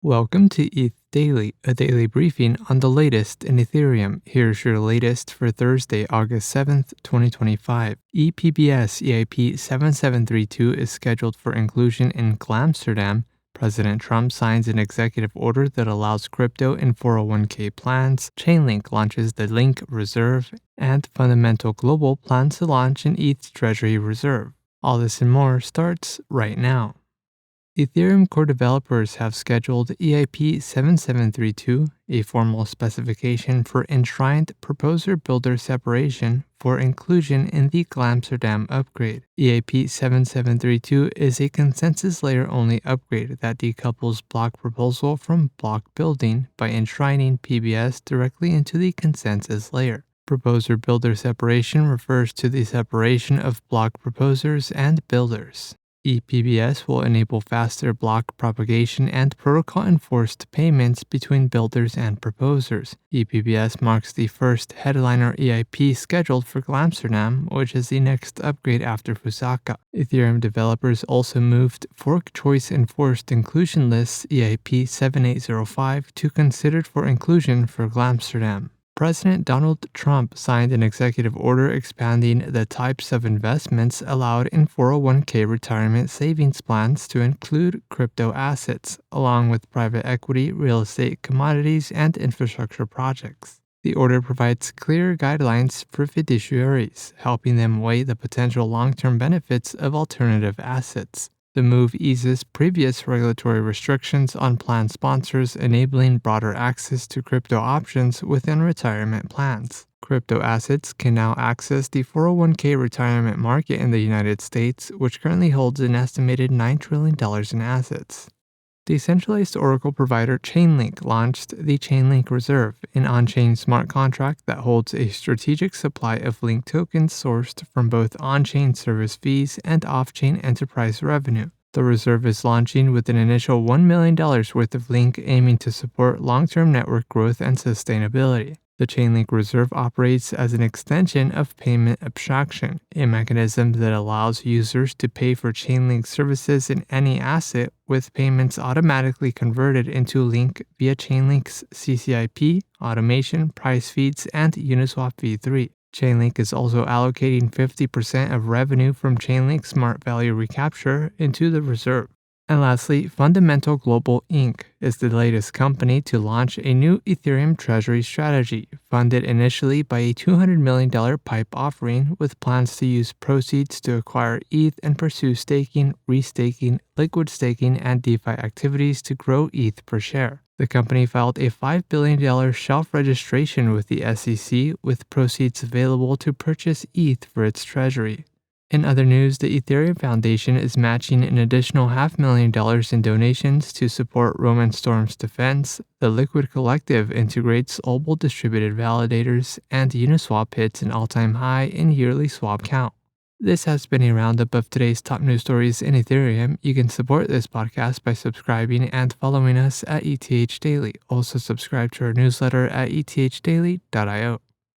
Welcome to ETH Daily, a daily briefing on the latest in Ethereum. Here's your latest for Thursday, August 7th, 2025. ePBS EIP-7732 is scheduled for inclusion in Glamsterdam. President Trump signs an executive order that allows crypto in 401k plans. Chainlink launches the Link Reserve, and Fundamental Global plans to launch an ETH Treasury Reserve. All this and more starts right now. Ethereum core developers have scheduled EIP-7732, a formal specification for enshrined proposer-builder separation, for inclusion in the Glamsterdam upgrade. EIP-7732 is a consensus layer-only upgrade that decouples block proposal from block building by enshrining PBS directly into the consensus layer. Proposer-builder separation refers to the separation of block proposers and builders. ePBS will enable faster block propagation and protocol-enforced payments between builders and proposers. ePBS marks the first headliner EIP scheduled for Glamsterdam, which is the next upgrade after Fusaka. Ethereum developers also moved fork choice enforced inclusion lists EIP-7805 to considered for inclusion for Glamsterdam. President Donald Trump signed an executive order expanding the types of investments allowed in 401k retirement savings plans to include crypto assets, along with private equity, real estate, commodities, and infrastructure projects. The order provides clear guidelines for fiduciaries, helping them weigh the potential long-term benefits of alternative assets. The move eases previous regulatory restrictions on plan sponsors, enabling broader access to crypto options within retirement plans. Crypto assets can now access the 401k retirement market in the United States, which currently holds an estimated $9 trillion in assets. Decentralized Oracle provider Chainlink launched the Chainlink Reserve, an on-chain smart contract that holds a strategic supply of Link tokens sourced from both on-chain service fees and off-chain enterprise revenue. The reserve is launching with an initial $1 million worth of Link, aiming to support long-term network growth and sustainability. The Chainlink Reserve operates as an extension of payment abstraction, a mechanism that allows users to pay for Chainlink services in any asset, with payments automatically converted into Link via Chainlink's CCIP, automation, price feeds, and Uniswap v3. Chainlink is also allocating 50% of revenue from Chainlink Smart Value Recapture into the reserve. And lastly, Fundamental Global Inc. is the latest company to launch a new Ethereum Treasury strategy, funded initially by a $200 million PIPE offering, with plans to use proceeds to acquire ETH and pursue staking, restaking, liquid staking, and DeFi activities to grow ETH per share. The company filed a $5 billion shelf registration with the SEC, with proceeds available to purchase ETH for its treasury. In other news, the Ethereum Foundation is matching an additional $500,000 in donations to support Roman Storm's defense. The Liquid Collective integrates Obol distributed validators, and Uniswap hits an all-time high in yearly swap count. This has been a roundup of today's top news stories in Ethereum. You can support this podcast by subscribing and following us at ETH Daily. Also subscribe to our newsletter at ethdaily.io.